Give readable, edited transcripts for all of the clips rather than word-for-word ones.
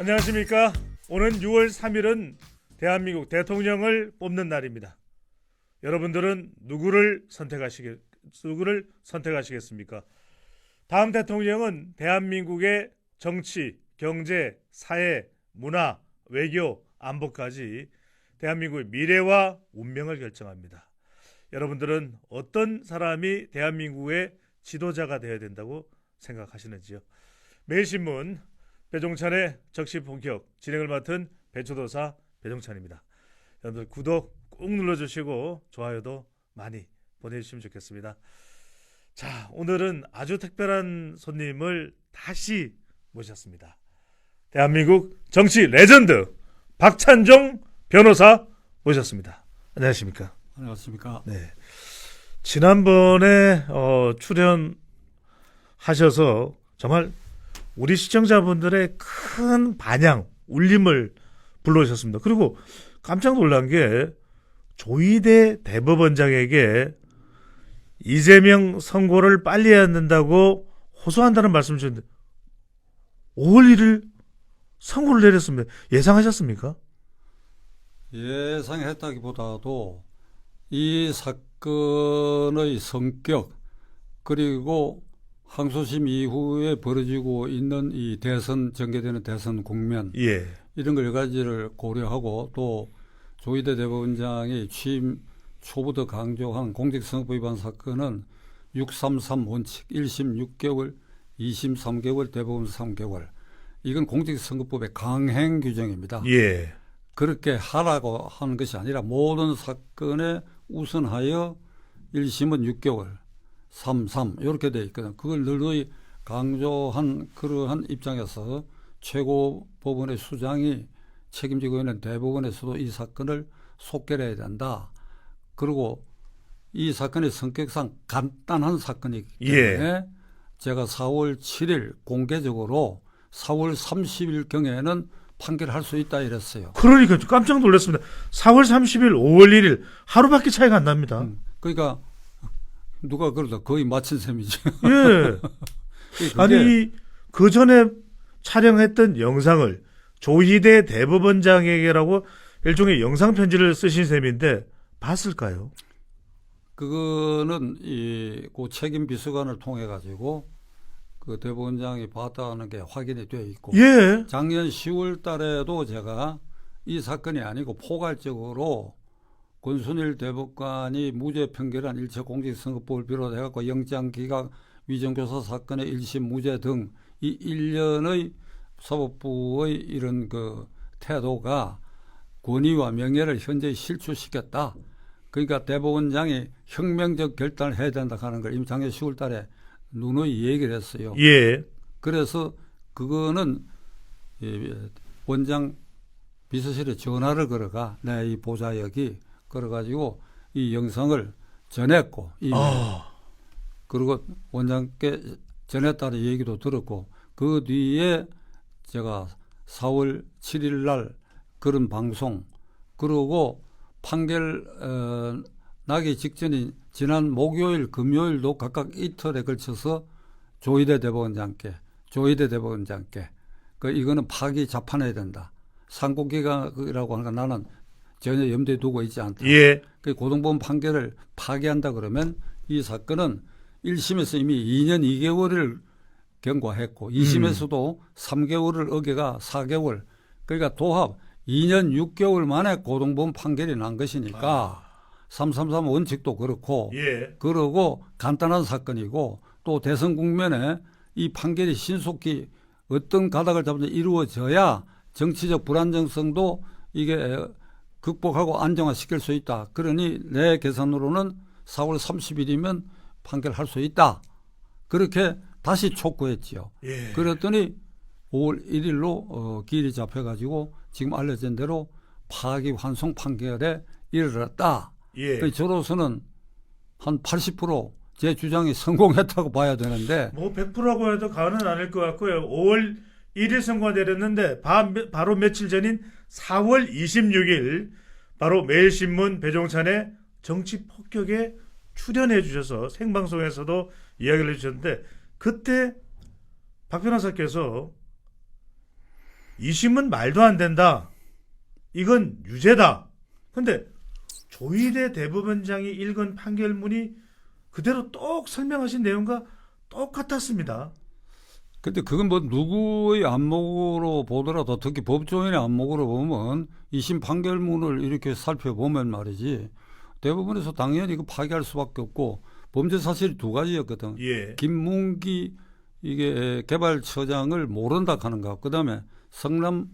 안녕하십니까. 오는 6월 3일은 대한민국 대통령을 뽑는 날입니다. 여러분들은 누구를 선택하시겠습니까? 다음 대통령은 대한민국의 정치, 경제, 사회, 문화, 외교, 안보까지 대한민국의 미래와 운명을 결정합니다. 여러분들은 어떤 사람이 대한민국의 지도자가 되어야 된다고 생각하시는지요? 매일신문 배종찬의 적시본격 진행을 맡은 배초도사 배종찬입니다. 여러분들 구독 꼭 눌러주시고 좋아요도 많이 보내주시면 좋겠습니다. 자, 오늘은 아주 특별한 손님을 다시 모셨습니다. 대한민국 정치 레전드 박찬종 변호사 모셨습니다. 안녕하십니까? 안녕하십니까? 네. 지난번에 출연하셔서 정말 우리 시청자분들의 큰 반향, 울림을 불러오셨습니다. 그리고 깜짝 놀란 게 조희대 대법원장에게 이재명 선고를 빨리 해야 된다고 호소한다는 말씀을 주셨는데 5월 1일 선고를 내렸습니다. 예상하셨습니까? 예상했다기보다도 이 사건의 성격 그리고 항소심 이후에 벌어지고 있는 이 대선 전개되는 대선 국면 이런 걸 여러 가지를 고려하고 또 조희대 대법원장이 취임 초부터 강조한 공직선거법 위반 사건은 633 원칙 1심 6개월 2심 3개월 대법원 3개월 이건 공직선거법의 강행 규정입니다. 그렇게 하라고 하는 것이 아니라 모든 사건에 우선하여 1심은 6개월 3 이렇게 돼 있거든. 그걸 널리 강조한 그러한 입장에서 최고법원의 수장이 책임지고 있는 대법원에서도 이 사건을 속결해야 된다. 그리고 이 사건의 성격상 간단한 사건이기 때문에 제가 4월 7일 공개적으로 4월 30일 경에는 판결할 수 있다 이랬어요. 그러니까 깜짝 놀랐습니다. 4월 30일, 5월 1일 하루밖에 차이가 안 납니다. 그러니까 누가 그러다 거의 맞힌 셈이지. 아니 그 전에 촬영했던 영상을 조희대 대법원장에게라고 일종의 영상 편지를 쓰신 셈인데 봤을까요? 그거는 그 책임 비서관을 통해 가지고 그 대법원장이 봤다는 게 확인이 되어 있고 작년 10월 달에도 제가 이 사건이 아니고 포괄적으로 권순일 대법관이 무죄 판결한 일체 공직선거법을 비롯해갖고 영장기각 위정교사 사건의 1심 무죄 등 이 일련의 사법부의 이런 그 태도가 권위와 명예를 현저히 실추시켰다. 그러니까 대법원장이 혁명적 결단을 해야 된다 하는 걸 이미 작년 10월 달에 누누이 얘기를 했어요. 그래서 그거는 원장 비서실에 전화를 걸어가 내 이 보좌역이 걸어가지고 이 영상을 전했고 그리고 원장께 전했다는 얘기도 들었고 그 뒤에 제가 4월 7일 날 그런 방송 그러고 판결 나기 직전인 지난 목요일 금요일도 각각 이틀에 걸쳐서 조희대 대법원장께 이거는 파기 잡아내야 된다. 상고기각이라고 하는 건 나는 전혀 염두에 두고 있지 않다. 그 고등법원 판결을 파기한다 그러면 이 사건은 1심에서 이미 2년 2개월을 경과했고 2심에서도 3개월을 어겨가 4개월 그러니까 도합 2년 6개월 만에 고등법원 판결이 난 것이니까 333 원칙도 그렇고 그러고 간단한 사건이고 또 대선 국면에 이 판결이 신속히 어떤 가닥을 잡는지 이루어져야 정치적 불안정성도 이게 극복하고 안정화시킬 수 있다. 그러니 내 계산으로는 4월 30일이면 판결할 수 있다. 그렇게 다시 촉구했지요. 그랬더니 5월 1일로 기일이 잡혀가지고 지금 알려진 대로 파기환송 판결에 이르렀다. 저로서는 한 80% 주장이 성공했다고 봐야 되는데 뭐 100%라고 해도 과언은 아닐 것 같고요. 5월 1일 선고가 내렸는데 바로 며칠 전인 4월 26일 바로 매일신문 배종찬의 정치 폭격에 출연해 주셔서 생방송에서도 이야기를 해주셨는데 그때 박 변호사께서 2심은 말도 안 된다. 이건 유죄다. 근데 조희대 대법원장이 읽은 판결문이 그대로 똑 설명하신 내용과 똑같았습니다. 근데 그건 뭐 누구의 안목으로 보더라도 특히 법조인의 안목으로 보면 2심 판결문을 이렇게 살펴보면 말이지 대법원에서 당연히 그 파기할 수밖에 없고 범죄 사실이 두 가지였거든. 예. 김문기 이게 개발처장을 모른다 하는 거. 그다음에 성남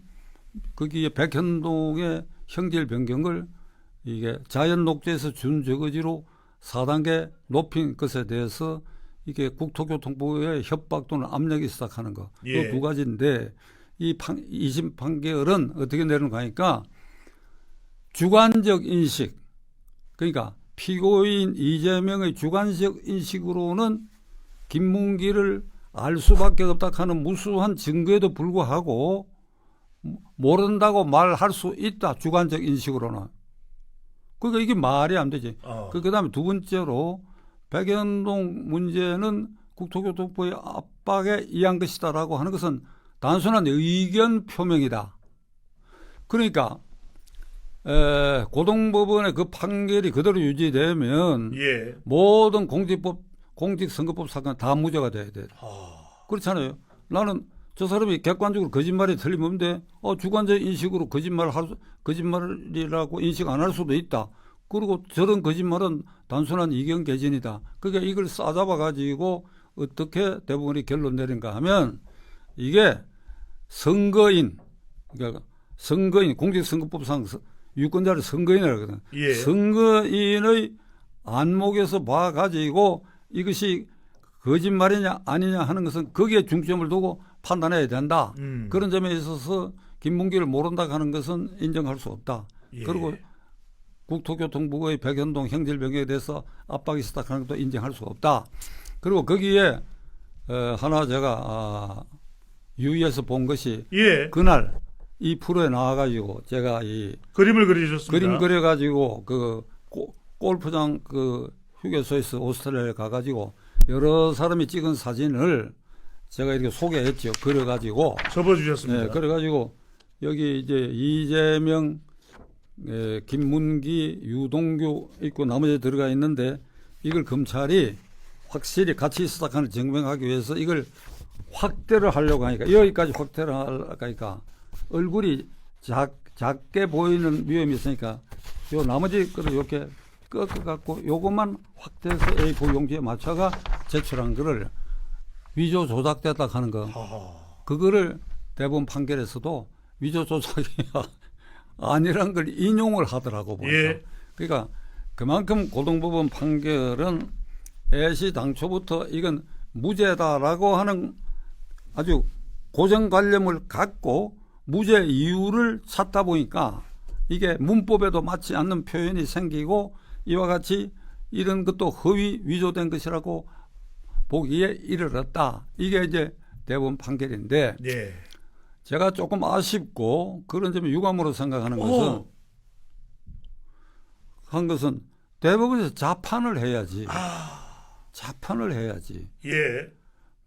거기에 백현동의 형질 변경을 이게 자연 녹지에서 준 저거지로 4단계 높인 것에 대해서 이게 국토교통부의 협박 또는 압력이 시작하는 거. 예. 이 두 가지인데 이 2심 판결은 어떻게 내리는 거니까 주관적 인식 그러니까 피고인 이재명의 주관적 인식으로는 김문기를 알 수밖에 없다 하는 무수한 증거에도 불구하고 모른다고 말할 수 있다. 주관적 인식으로는. 그러니까 이게 말이 안 되지. 그다음에 두 번째로 백현동 문제는 국토교통부의 압박에 의한 것이다라고 하는 것은 단순한 의견 표명이다. 그러니까 고등법원의 그 판결이 그대로 유지되면 예. 모든 공직선거법 사건 다 무죄가 돼야 돼. 그렇잖아요. 나는 저 사람이 객관적으로 거짓말이 틀림없는데 주관적 인식으로 거짓말이라고 인식 안 할 수도 있다. 그리고 저런 거짓말은 단순한 이견 개진이다. 그러니까 이걸 싸잡아 가지고 어떻게 대법원이 결론 내린가 하면 이게 선거인 그러니까 선거인 공직선거법상 유권자를 선거인이라고 하거든. 예. 선거인의 안목에서 봐 가지고 이것이 거짓말이냐 아니냐 하는 것은 거기에 중점을 두고 판단해야 된다. 그런 점에 있어서 김문기를 모른다 하는 것은 인정할 수 없다. 예. 그리고 국토교통부의 백현동 형질 변경에 대해서 압박이 시작하는 것도 인정할 수 없다. 그리고 거기에 하나 제가 유의해서 본 것이 예. 그날 이 프로에 나와가지고 제가 이 그림을 그려주셨습니다. 그림 그려가지고 그 골프장 그 휴게소에서 오스트레일리아에 가가지고 여러 사람이 찍은 사진을 제가 이렇게 소개했죠. 그려가지고 접어주셨습니다. 네, 그래가지고 여기 이제 이재명, 김문기, 유동규 있고 나머지 들어가 있는데 이걸 검찰이 확실히 같이 시작하는 증명하기 위해서 이걸 확대를 하려고 하니까 여기까지 확대를 하니까 얼굴이 작게 보이는 위험이 있으니까 요 나머지 거를 이렇게 꺾어갖고 요것만 확대해서 A4 용지에 맞춰가 제출한 거를 위조 조작됐다 하는 거. 그거를 대법원 판결에서도 위조 조작이 아니란 걸 인용을 하더라고 보니까. 예. 그러니까 그만큼 고등법원 판결은 애시 당초부터 이건 무죄다라고 하는 아주 고정관념을 갖고 무죄 이유를 찾다 보니까 이게 문법에도 맞지 않는 표현이 생기고 이와 같이 이런 것도 허위 위조된 것이라고 보기에 이르렀다. 이게 이제 대법원 판결인데 예. 제가 조금 아쉽고 그런 점에 유감으로 생각하는 것은 대법원에서 자판을 해야지. 자판을 해야지. 예.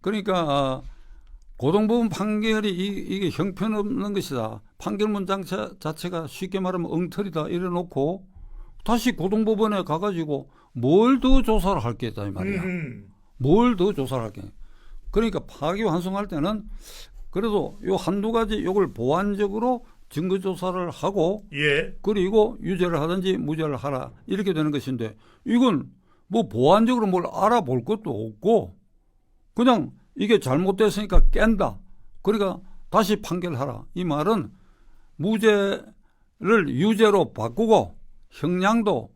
그러니까 고등법원 판결이 이게 형편없는 것이다. 판결문 자체가 쉽게 말하면 엉터리다 이래놓고 다시 고등법원에 가가지고 뭘 더 조사를 할 게 있다 이 말이야. 뭘 더 조사를 할 게. 그러니까 파기환송할 때는 그래도 요 한두 가지 요걸 보완적으로 증거 조사를 하고 예. 그리고 유죄를 하든지 무죄를 하라 이렇게 되는 것인데 이건 뭐 보완적으로 뭘 알아볼 것도 없고 그냥 이게 잘못됐으니까 깬다. 그러니까 다시 판결하라. 이 말은 무죄를 유죄로 바꾸고 형량도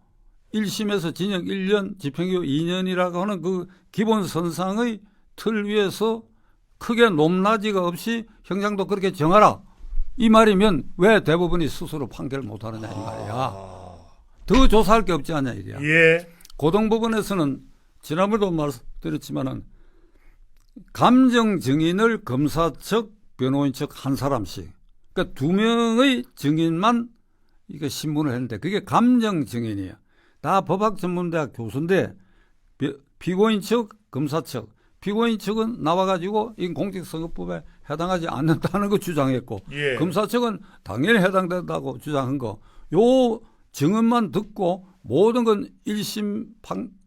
1심에서 징역 1년, 집행유예 2년이라고 하는 그 기본 선상의 틀 위에서 크게 높낮이가 없이 형량도 그렇게 정하라. 이 말이면 왜 대법원이 스스로 판결을 못하느냐 이 말이야. 더 조사할 게 없지 않냐 이래야. 예. 고등법원에서는 지난번에도 말씀드렸지만은 감정 증인을 검사 측, 변호인 측 한 사람씩. 그러니까 두 명의 증인만 이게 신문을 했는데 그게 감정 증인이에요. 다 법학 전문대학 교수인데 피고인 측, 검사 측. 피고인 측은 나와가지고 이 공직선거법에 해당하지 않는다는 거 주장했고 예. 검사 측은 당연히 해당된다고 주장한 거. 요 증언만 듣고 모든 건 1심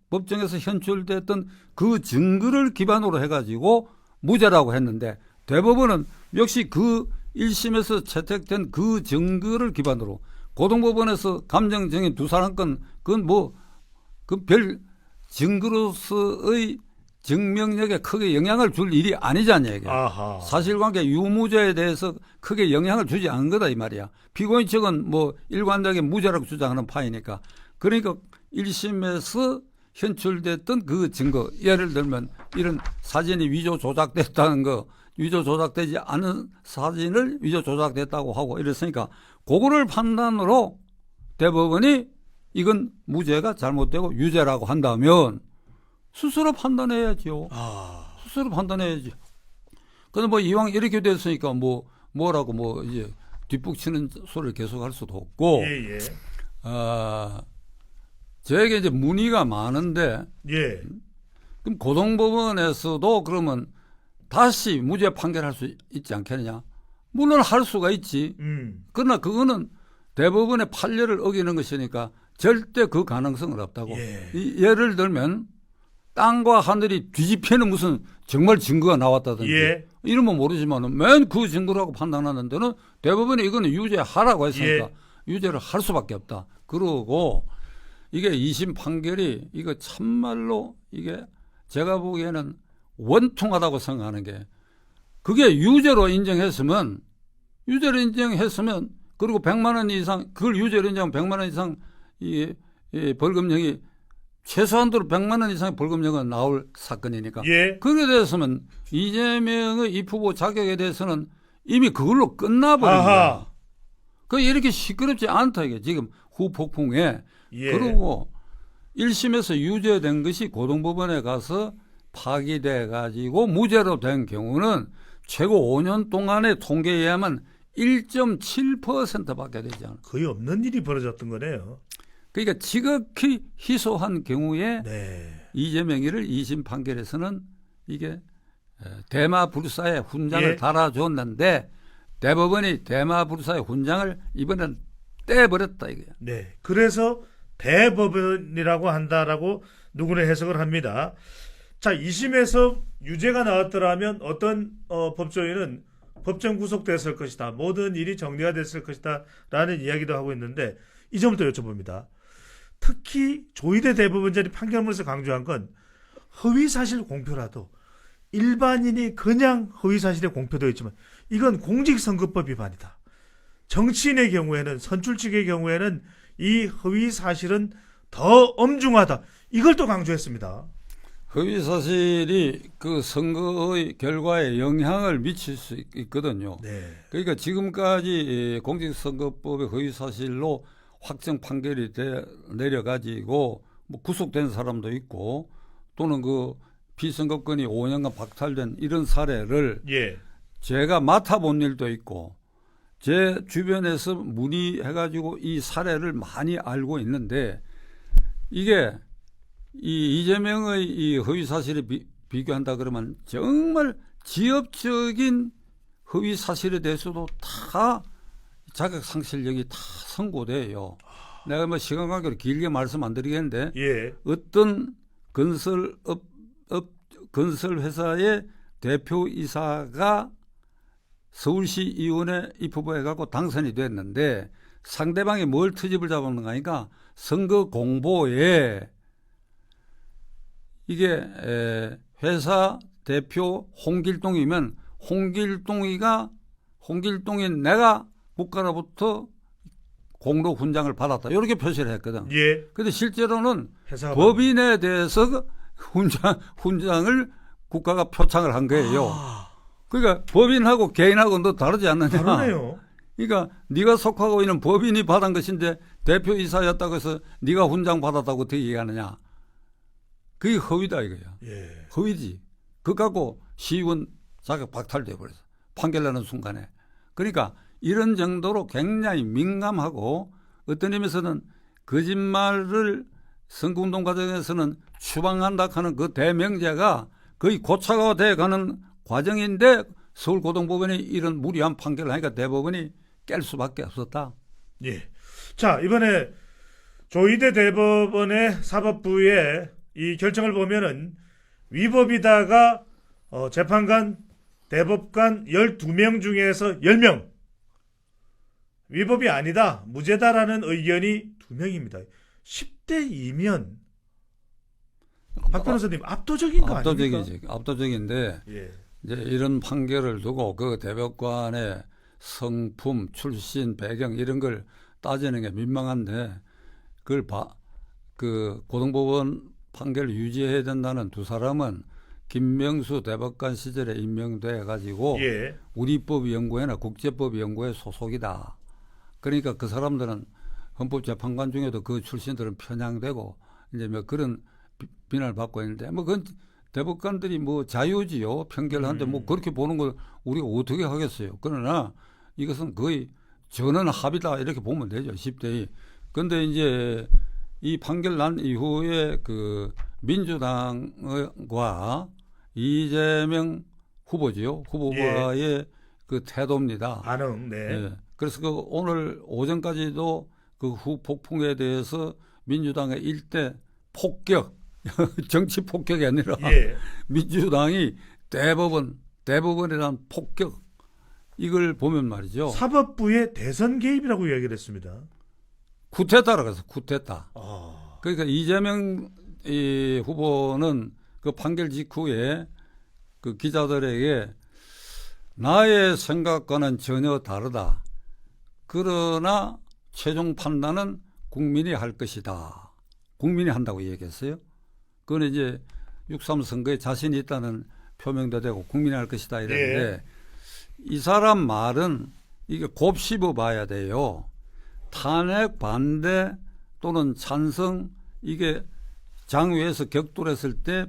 법정에서 현출됐던 그 증거를 기반으로 해가지고 무죄라고 했는데 대법원은 역시 그 1심에서 채택된 그 증거를 기반으로 고등법원에서 감정정인 두 사람 건 그건 뭐 그 별 증거로서의 증명력에 크게 영향을 줄 일이 아니지 않냐 이게. 아하. 사실관계 유무죄에 대해서 크게 영향을 주지 않은 거다 이 말이야. 피고인 측은 뭐 일관되게 무죄라고 주장하는 파이니까. 그러니까 1심에서 현출됐던 그 증거, 예를 들면 이런 사진이 위조 조작됐다는 거, 위조 조작되지 않은 사진을 위조 조작됐다고 하고 이랬으니까 그거를 판단으로 대법원이 이건 무죄가 잘못되고 유죄라고 한다면 스스로 판단해야죠. 스스로 판단해야지. 근데 뭐 이왕 이렇게 됐으니까 뭐라고 뭐 이제 뒷북치는 소리를 계속 할 수도 없고. 예, 예. 저에게 이제 문의가 많은데. 예. 그럼 고등법원에서도 그러면 다시 무죄 판결할 수 있지 않겠느냐? 물론 할 수가 있지. 그러나 그거는 대법원의 판례를 어기는 것이니까 절대 그 가능성은 없다고. 예. 예를 들면 땅과 하늘이 뒤집히는 무슨 정말 증거가 나왔다든지 예. 이러면 모르지만 맨 그 증거라고 판단하는 데는 대법원이 이거는 유죄하라고 했으니까 예. 유죄를 할 수밖에 없다. 그러고 이게 2심 판결이 이거 참말로 이게 제가 보기에는 원통하다고 생각하는 게 그게 유죄로 인정했으면 그리고 100만 원 이상 그걸 유죄로 인정하면 100만 원 이상 이 벌금형이 최소한도로 100만 원 이상의 벌금형은 나올 사건이니까. 예. 그렇게 됐으면 이재명의 입후보 자격에 대해서는 이미 그걸로 끝나버린 거야. 그 이렇게 시끄럽지 않다 이게 지금 후폭풍에. 예. 그리고 1심에서 유죄된 것이 고등법원에 가서 파기돼 가지고 무죄로 된 경우는 최고 5년 동안의 통계에 의하면 1.7%밖에 되지 않아요. 거의 없는 일이 벌어졌던 거네요. 그러니까 지극히 희소한 경우에 네. 이재명이를 2심 판결에서는 이게 대마불사의 훈장을 예. 달아줬는데 대법원이 대마불사의 훈장을 이번엔 떼버렸다 이거야. 네. 그래서 대법원이라고 한다라고 누구는 해석을 합니다. 자, 2심에서 유죄가 나왔더라면 어떤 법조인은 법정 구속됐을 것이다. 모든 일이 정리가 됐을 것이다. 라는 이야기도 하고 있는데 이 점부터 여쭤봅니다. 특히 조희대 대법원장이 판결문에서 강조한 건 허위사실 공표라도 일반인이 그냥 허위사실에 공표되어 있지만 이건 공직선거법 위반이다. 정치인의 경우에는 선출 측의 경우에는 이 허위사실은 더 엄중하다. 이걸 또 강조했습니다. 허위사실이 그 선거의 결과에 영향을 미칠 수 있거든요. 네. 그러니까 지금까지 공직선거법의 허위사실로 확정 판결이 내려가지고 뭐 구속된 사람도 있고 또는 그 피선거권이 5년간 박탈된 이런 사례를 예. 제가 맡아본 일도 있고 제 주변에서 문의해가지고 이 사례를 많이 알고 있는데 이게 이 이재명의 이 허위 사실에 비교한다 그러면 정말 지엽적인 허위 사실에 대해서도 다 자격 상실력이 다 선고돼요. 내가 뭐 시간 관계로 길게 말씀 안 드리겠는데 예. 어떤 건설 회사의 대표이사가 서울시 의원에 입후보해 갖고 당선이 됐는데 상대방이 뭘 트집을 잡았는가 하니까 선거 공보에 이게 회사 대표 홍길동이면 홍길동인 내가 국가로부터 공로 훈장을 받았다. 이렇게 표시를 했거든. 예. 근데 실제로는 회사가 법인에 대해서 훈장을 국가가 표창을 한 거예요. 그러니까 법인하고 개인하고 너 다르지 않느냐. 다르네요. 그러니까 네가 속하고 있는 법인이 받은 것인데 대표이사였다고 해서 네가 훈장 받았다고 어떻게 얘기하느냐. 그게 허위다 이거야. 예. 허위지. 그거 갖고 시의원 자격 박탈돼 버렸어. 판결 나는 순간에. 그러니까 이런 정도로 굉장히 민감하고 어떤 의미에서는 거짓말을 선거운동 과정에서는 추방한다 하는 그 대명제가 거의 고착화돼 가는 과정인데 서울고등법원이 이런 무리한 판결을 하니까 대법원이 깰 수밖에 없었다. 예. 자, 이번에 조희대 대법원의 사법부의 이 결정을 보면은 위법이다가 재판관, 대법관 12명 중에서 10명 위법이 아니다, 무죄다라는 의견이 2명입니다. 10대 2면 박 변호사님 압도적인 거 아닙니까? 압도적이지. 압도적인데 예. 이제 이런 판결을 두고 그 대법관의 성품, 출신, 배경 이런 걸 따지는 게 민망한데 그걸 그 고등법원 판결을 유지해야 된다는 두 사람은 김명수 대법관 시절에 임명돼 가지고 예. 우리법연구회나 국제법연구회 소속이다. 그러니까 그 사람들은 헌법재판관 중에도 그 출신들은 편향되고 이제 뭐 그런 비난을 받고 있는데 뭐 그건 대법관들이 뭐 자유지요. 편결하는데 뭐 그렇게 보는 걸 우리가 어떻게 하겠어요. 그러나 이것은 거의 전원 합의다 이렇게 보면 되죠. 10대2. 근데 이제 이 판결 난 이후에 그 민주당과 이재명 후보지요. 후보와의 예. 그 태도입니다. 반응. 네. 예. 그래서 그 오늘 오전까지도 그 후폭풍에 대해서 민주당의 일대 폭격, 정치 폭격이 아니라 예. 민주당이 대법원에 대한 폭격 이걸 보면 말이죠. 사법부의 대선 개입이라고 이야기를 했습니다. 쿠데타라고 해서 쿠데타. 아. 그러니까 이재명 이 후보는 그 판결 직후에 그 기자들에게 나의 생각과는 전혀 다르다. 그러나 최종 판단은 국민이 할 것이다. 국민이 한다고 얘기했어요. 그건 이제 6.3 선거에 자신이 있다는 표명도 되고 국민이 할 것이다 이랬는데 이 사람 말은 이게 곱씹어 봐야 돼요. 탄핵 반대 또는 찬성 이게 장외에서 격돌했을 때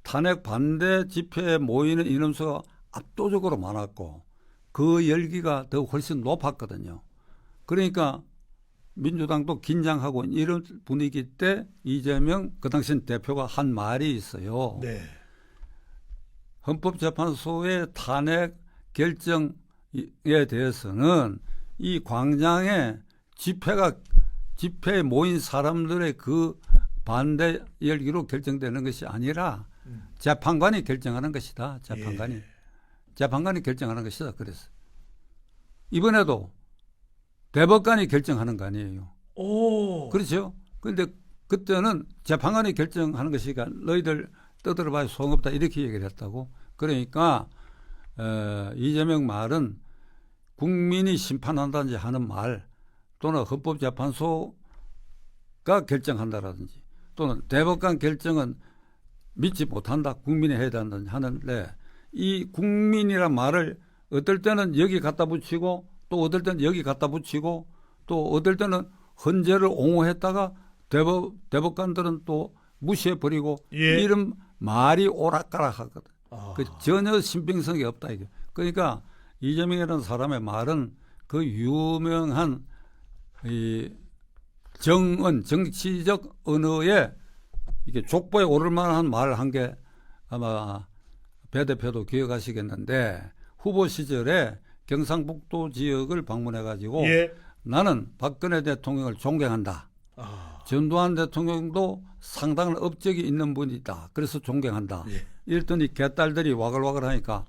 탄핵 반대 집회에 모이는 인원수가 압도적으로 많았고 그 열기가 더 훨씬 높았거든요. 그러니까 민주당도 긴장하고 이런 분위기 때 이재명 그 당시 대표가 한 말이 있어요. 네. 헌법재판소의 탄핵 결정에 대해서는 이 광장에 집회에 모인 사람들의 그 반대 열기로 결정되는 것이 아니라 재판관이 결정하는 것이다. 재판관이 결정하는 것이다. 그래서 이번에도 대법관이 결정하는 거 아니에요. 오. 그렇죠. 그런데 그때는 재판관이 결정하는 것이니까 너희들 떠들어봐야 소용없다 이렇게 얘기를 했다고. 그러니까 이재명 말은 국민이 심판한다든지 하는 말 또는 헌법재판소가 결정한다라든지 또는 대법관 결정은 믿지 못한다. 국민이 해야 된다든지 하는데 이 국민이란 말을 어떨 때는 여기 갖다 붙이고 또 어떨 때는 여기 갖다 붙이고 또 어떨 때는 헌재를 옹호했다가 대법관들은 또 무시해버리고 예. 이런 말이 오락가락하거든. 아. 그 전혀 신빙성이 없다 이게. 그러니까 이재명이라는 사람의 말은 그 유명한 이 정치적 언어에 이게 족보에 오를 만한 말을 한 게 아마 배 대표도 기억하시겠는데 후보 시절에 경상북도 지역을 방문해 가지고 예. 나는 박근혜 대통령을 존경한다. 아. 전두환 대통령도 상당한 업적이 있는 분이다. 그래서 존경한다. 예. 이랬더니 개딸들이 와글와글 하니까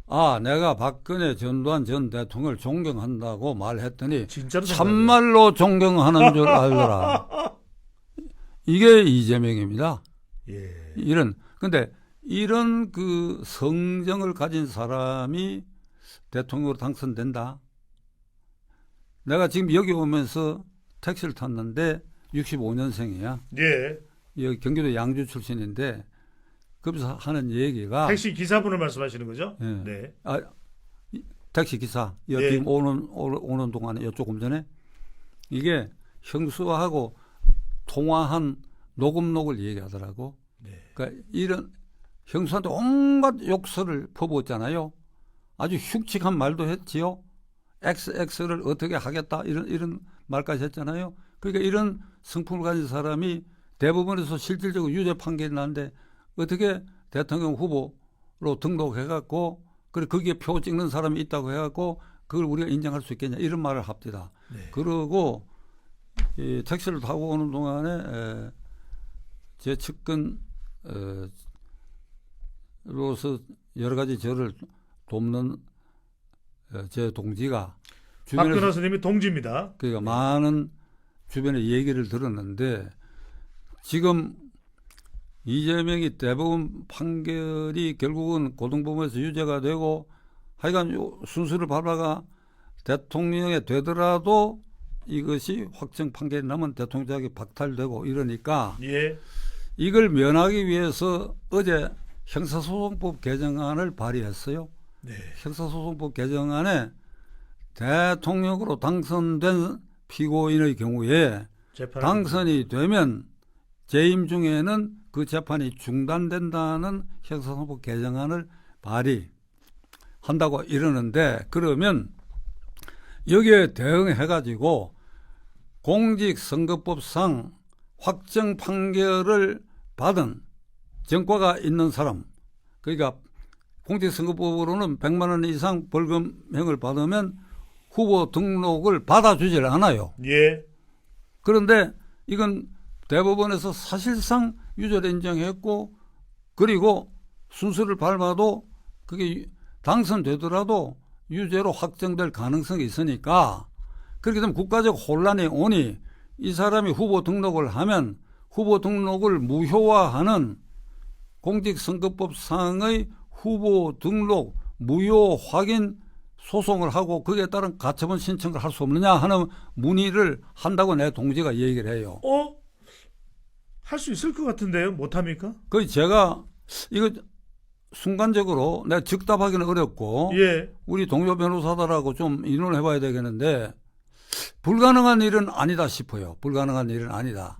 아 내가 박근혜 전두환 전 대통령을 존경한다고 말했더니 진짜로 참말로 존경하는 줄 알더라. 이게 이재명입니다. 예. 근데 이런 그 성정을 가진 사람이 대통령으로 당선된다. 내가 지금 여기 오면서 택시를 탔는데 65년생이야. 예. 여기 경기도 양주 출신인데 거기서 하는 얘기가 택시 기사분을 말씀하시는 거죠? 예. 네. 택시 기사 예. 지금 오는 동안에 조금 전에 이게 형수하고 통화한 녹음록을 얘기하더라고. 네. 그러니까 이런 형수한테 온갖 욕설을 퍼부었잖아요. 아주 흉측한 말도 했지요. XX를 어떻게 하겠다 이런 말까지 했잖아요. 그러니까 이런 성품을 가진 사람이 대법원에서 실질적으로 유죄 판결이 나는데 어떻게 대통령 후보로 등록해갖고 그래 거기에 표 찍는 사람이 있다고 해갖고 그걸 우리가 인정할 수 있겠냐 이런 말을 합니다. 네. 그러고 이 택시를 타고 오는 동안에 제 측근 로서 여러 가지 저를 돕는 제 동지가 박 변호사님이 동지입니다. 그러니까 많은 주변에 얘기를 들었는데 지금 이재명이 대법원 판결이 결국은 고등법원에서 유죄가 되고 하여간 순수를 밟아가 대통령이 되더라도 이것이 확정 판결이 나면 대통령 자격이 박탈되고 이러니까 예. 이걸 면하기 위해서 어제 형사소송법 개정안을 발의했어요. 네. 형사소송법 개정안에 대통령으로 당선된 피고인의 경우에 당선이 되면 재임 중에는 그 재판이 중단된다는 형사소송법 개정안을 발의한다고 이러는데 그러면 여기에 대응해가지고 공직선거법상 확정 판결을 받은 전과가 있는 사람, 그러니까 공직선거법으로는 100만 원 이상 벌금형을 받으면 후보 등록을 받아주질 않아요. 예. 그런데 이건 대법원에서 사실상 유죄를 인정했고 그리고 순서를 밟아도 그게 당선되더라도 유죄로 확정될 가능성이 있으니까 그렇게 되면 국가적 혼란이 오니 이 사람이 후보 등록을 하면 후보 등록을 무효화하는 공직선거법상의 후보 등록 무효 확인 소송을 하고 거기에 따른 가처분 신청을 할 수 없느냐 하는 문의를 한다고 내 동지가 얘기를 해요. 할 수 있을 것 같은데요. 못합니까? 그 제가 이거 순간적으로 내가 즉답하기는 어렵고 예. 우리 동료 변호사들하고 좀 의논을 해봐야 되겠는데 불가능한 일은 아니다 싶어요. 불가능한 일은 아니다.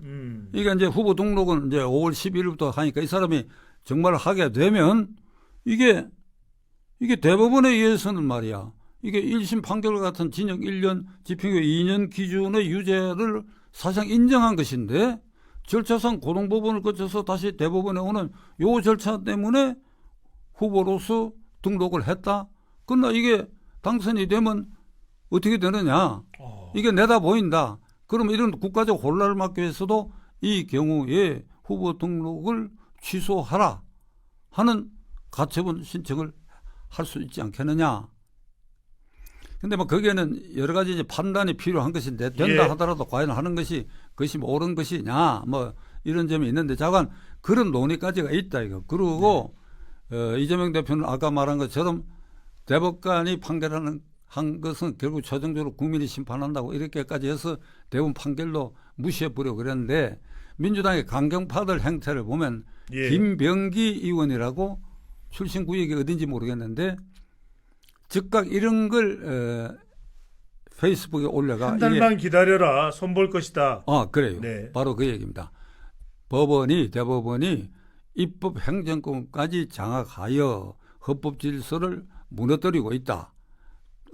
이게 이제 후보 등록은 이제 5월 12일부터 하니까 이 사람이 정말 하게 되면 이게 대법원에 의해서는 말이야. 이게 1심 판결 같은 징역 1년, 집행유예 2년 기준의 유죄를 사실상 인정한 것인데 절차상 고등법원을 거쳐서 다시 대법원에 오는 요 절차 때문에 후보로서 등록을 했다. 그러나 이게 당선이 되면 어떻게 되느냐. 이게 내다 보인다. 그러면 이런 국가적 혼란을 막기 위해서도 이 경우에 후보 등록을 취소하라 하는 가처분 신청을 할 수 있지 않겠느냐. 근데 뭐 거기에는 여러 가지 이제 판단이 필요한 것인데 된다 하더라도 과연 하는 것이 그것이 뭐 옳은 것이냐 뭐 이런 점이 있는데 자관 그런 논의까지가 있다 이거. 그리고 이재명 대표는 아까 말한 것처럼 대법관이 판결하는 한 것은 결국 최종적으로 국민이 심판한다고 이렇게까지 해서 대법원 판결도 무시해버리고 그랬는데 민주당의 강경파들 행태를 보면 김병기 의원이라고 출신 구역이 어딘지 모르겠는데 즉각 이런 걸 페이스북에 올려가 한 달만 기다려라 손볼 것이다. 그래요. 네. 바로 그 얘기입니다. 대법원이 입법 행정권까지 장악하여 헌법 질서를 무너뜨리고 있다.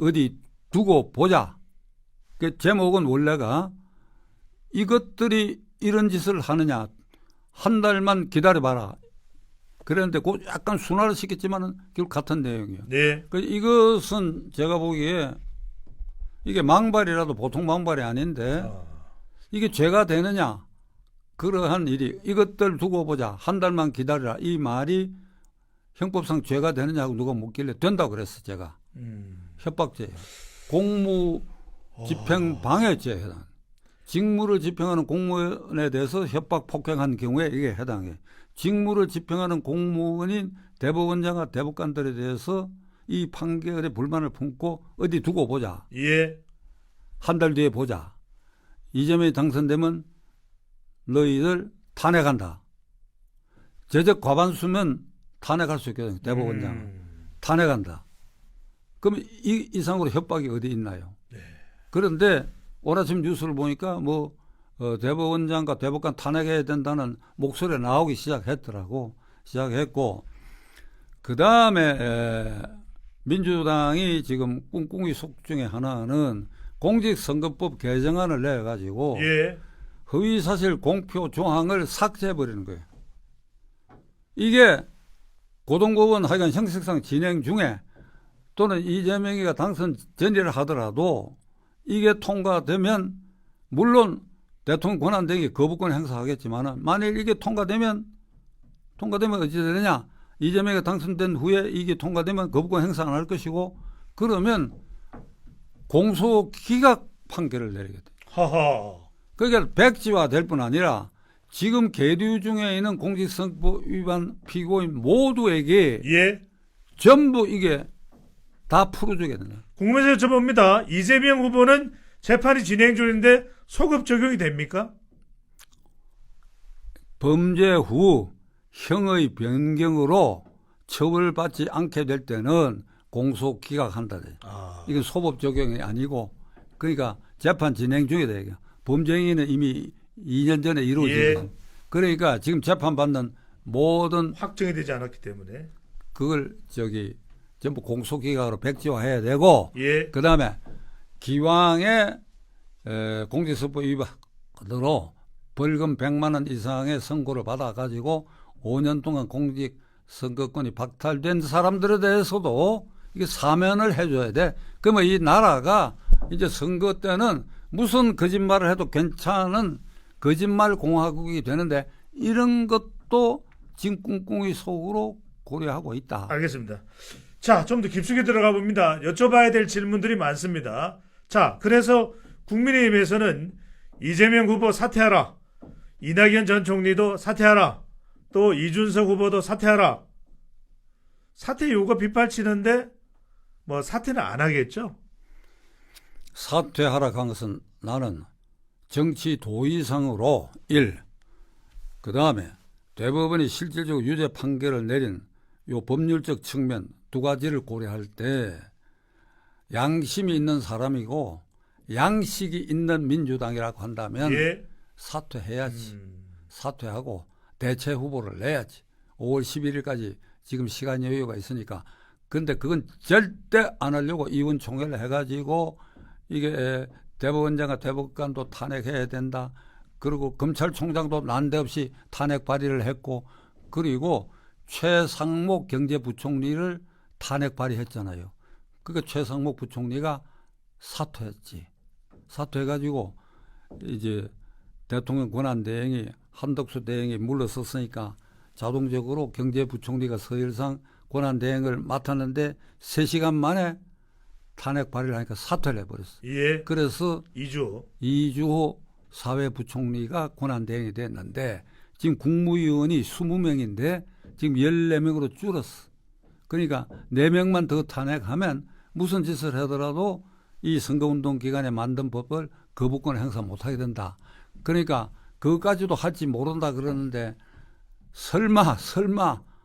어디 두고 보자. 그 제목은 원래가 이것들이 이런 짓을 하느냐. 한 달만 기다려봐라. 그랬는데 그 약간 순화를 시켰지만은 결국 같은 내용이에요. 네. 이것은 제가 보기에 이게 망발이라도 보통 망발이 아닌데 이게 죄가 되느냐. 그러한 일이 이것들 두고 보자. 한 달만 기다려라. 이 말이 형법상 죄가 되느냐고 누가 묻길래 된다고 그랬어 제가. 협박죄. 공무 집행 방해죄에 해당. 직무를 집행하는 공무원에 대해서 협박 폭행한 경우에 이게 해당해. 직무를 집행하는 공무원인 대법원장과 대법관들에 대해서 이 판결에 불만을 품고 어디 두고 보자. 예. 한 달 뒤에 보자. 이재명이 당선되면 너희들 탄핵한다. 제적 과반수면 탄핵할 수 있거든요. 대법원장. 탄핵한다. 그럼 이 이상으로 협박이 어디 있나요? 네. 그런데 오늘 아침 뉴스를 보니까 대법원장과 대법관 탄핵해야 된다는 목소리가 나오기 시작했고 그 다음에 민주당이 지금 꿍꿍이 속 중에 하나는 공직선거법 개정안을 내가지고 허위사실 공표 조항을 삭제해버리는 거예요. 이게 고등법원 하여간 형식상 진행 중에 또는 이재명이가 당선 전이라 하더라도 이게 통과되면 물론 대통령 권한대행이 거부권 행사하겠지만 만일 이게 통과되면 어찌 되느냐? 이재명이 당선된 후에 이게 통과되면 거부권 행사 안 할 것이고 그러면 공소기각 판결을 내리게 돼. 하하. 그러니까 백지화 될 뿐 아니라 지금 계류 중에 있는 공직선거법 위반 피고인 모두에게 예. 전부 이게 다 풀어주게 된다. 궁금해서 여쭤봅니다. 이재명 후보는 재판이 진행 중인데 소급 적용이 됩니까? 범죄 후 형의 변경으로 처벌받지 않게 될 때는 공소기각한다. 아. 이건 소법 적용이 아니고 그러니까 재판 진행 중에 되게 범죄행위는 이미 2년 전에 이루어지거든. 예. 그러니까 지금 재판받는 모든 확정이 되지 않았기 때문에. 그걸 전부 공소기각으로 백지화해야 되고 예. 그다음에 기왕에 공직선거법 위반으로 벌금 100만 원 이상의 선고를 받아가지고 5년 동안 공직선거권이 박탈된 사람들에 대해서도 이게 사면을 해줘야 돼. 그러면 이 나라가 이제 선거 때는 무슨 거짓말을 해도 괜찮은 거짓말 공화국이 되는데 이런 것도 지금 꿍꿍이 속으로 고려하고 있다. 알겠습니다. 자, 좀 더 깊숙이 들어가 봅니다. 여쭤봐야 될 질문들이 많습니다. 자, 그래서 국민의힘에서는 이재명 후보 사퇴하라. 이낙연 전 총리도 사퇴하라. 또 이준석 후보도 사퇴하라. 사퇴 요구가 빗발치는데 뭐 사퇴는 안 하겠죠? 사퇴하라 한 것은 나는 정치 도의상으로 그 다음에 대법원이 실질적으로 유죄 판결을 내린 요 법률적 측면 두 가지를 고려할 때 양심이 있는 사람이고 양식이 있는 민주당이라고 한다면 예. 사퇴해야지. 사퇴하고 대체 후보를 내야지. 5월 11일까지 지금 시간 여유가 있으니까. 근데 그건 절대 안 하려고 이원총회를 해가지고 이게 대법원장과 대법관도 탄핵해야 된다. 그리고 검찰총장도 난데없이 탄핵 발의를 했고 그리고 최상목 경제부총리를 탄핵 발의했잖아요. 그러니까 최상목 부총리가 사퇴했지. 사퇴해가지고 이제 대통령 권한대행이 한덕수 대행이 물러섰으니까 자동적으로 경제부총리가 서열상 권한대행을 맡았는데 3시간 만에 탄핵 발의를 하니까 사퇴를 해버렸어. 예. 그래서 이주호 사회부총리가 권한대행이 됐는데 지금 국무위원이 20명인데 지금 14명으로 줄었어. 그러니까 4명만 더 탄핵하면 무슨 짓을 하더라도 이 선거운동 기간에 만든 법을 거부권 행사 못하게 된다. 그러니까 그것까지도 할지 모른다 그러는데 설마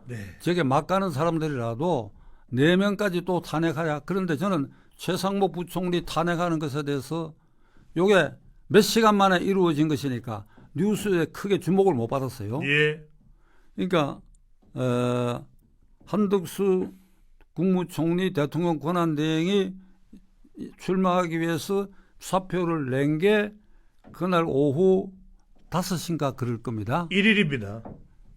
네. 저게 막 가는 사람들이라도 4명까지 또 탄핵하냐. 그런데 저는 최상목 부총리 탄핵하는 것에 대해서 요게 몇 시간 만에 이루어진 것이니까 뉴스에 크게 주목을 못 받았어요. 예. 그러니까 한덕수 국무총리 대통령 권한대행이 출마하기 위해서 사표를 낸 게 그날 오후 5시인가 그럴 겁니다. 1일입니다.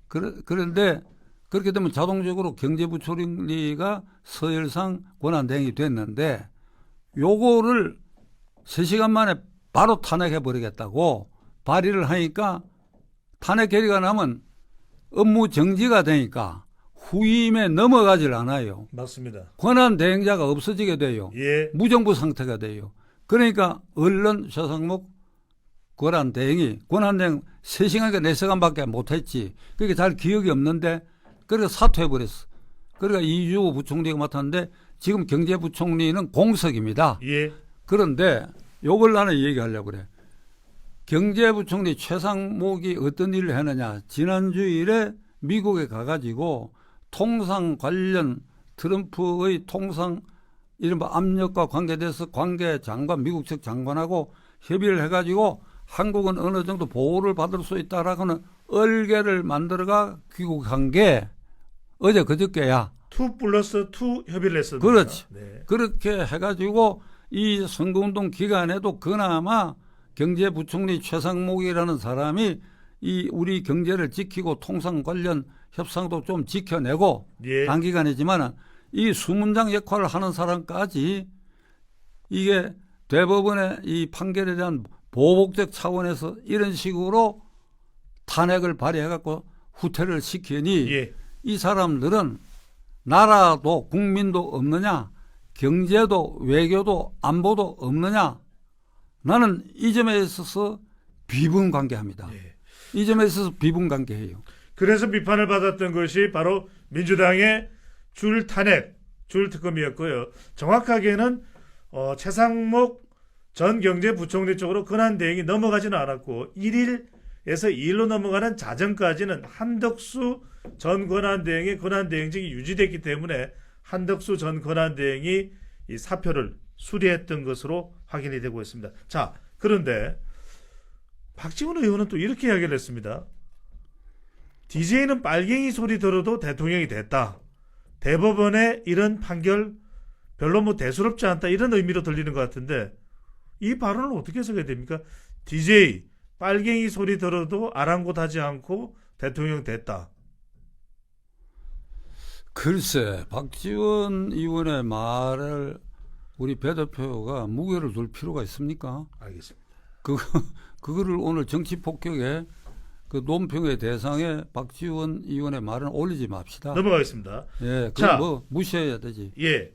그런데 그렇게 되면 자동적으로 경제부총리가 서열상 권한대행이 됐는데 요거를 3시간 만에 바로 탄핵해 버리겠다고 발의를 하니까 탄핵 결의가 나면 업무 정지가 되니까 후임에 넘어가질 않아요. 맞습니다. 권한대행자가 없어지게 돼요. 예. 무정부 상태가 돼요. 그러니까 얼른 최상목 권한대행 3시간인가 4시간밖에 못했지. 그게 잘 기억이 없는데 그래서 사퇴해버렸어. 그러니까 이주호 부총리가 맡았는데 지금 경제부총리는 공석입니다. 예. 그런데 요걸 나는 얘기하려고 그래. 경제부총리 최상목이 어떤 일을 했느냐. 지난주일에 미국에 가가지고 통상 관련 트럼프의 통상 이른바 압력과 관계돼서 관계장관 미국 측 장관하고 협의를 해가지고 한국은 어느 정도 보호를 받을 수 있다라고는 얼개를 만들어가 귀국한 게 어제 그저께야. 2+2 협의를 했습니다. 그렇지. 네. 그렇게 해가지고 이 선거운동 기간에도 그나마 경제부총리 최상목이라는 사람이 이 우리 경제를 지키고 통상 관련 협상도 좀 지켜내고 예. 단기간이지만 이 수문장 역할을 하는 사람까지 이게 대법원의 이 판결에 대한 보복적 차원에서 이런 식으로 탄핵을 발휘해갖고 후퇴를 시키니 예. 이 사람들은 나라도 국민도 없느냐, 경제도 외교도 안보도 없느냐, 나는 이 점에 있어서 비분관계합니다. 예. 이 점에 있어서 비분관계해요. 그래서 비판을 받았던 것이 바로 민주당의 줄 탄핵, 줄 특검이었고요. 정확하게는 최상목 전 경제부총리 쪽으로 권한 대행이 넘어가지는 않았고 1일에서 2일로 넘어가는 자정까지는 한덕수 전 권한대행의 권한대행직이 유지됐기 때문에 한덕수 전 권한대행이 이 사표를 수리했던 것으로 확인이 되고 있습니다. 자, 그런데 박지원 의원은 또 이렇게 이야기를 했습니다. DJ는 빨갱이 소리 들어도 대통령이 됐다. 대법원의 이런 판결 별로 뭐 대수롭지 않다, 이런 의미로 들리는 것 같은데 이 발언을 어떻게 해석해야 됩니까? DJ 빨갱이 소리 들어도 아랑곳하지 않고 대통령 됐다. 글쎄, 박지원 의원의 말을 우리 배 대표가 무게를 둘 필요가 있습니까? 알겠습니다. 그거를 오늘 정치 폭격의 그 논평의 대상에 박지원 의원의 말은 올리지 맙시다. 넘어가겠습니다. 예, 자, 그건 뭐 무시해야 되지. 예.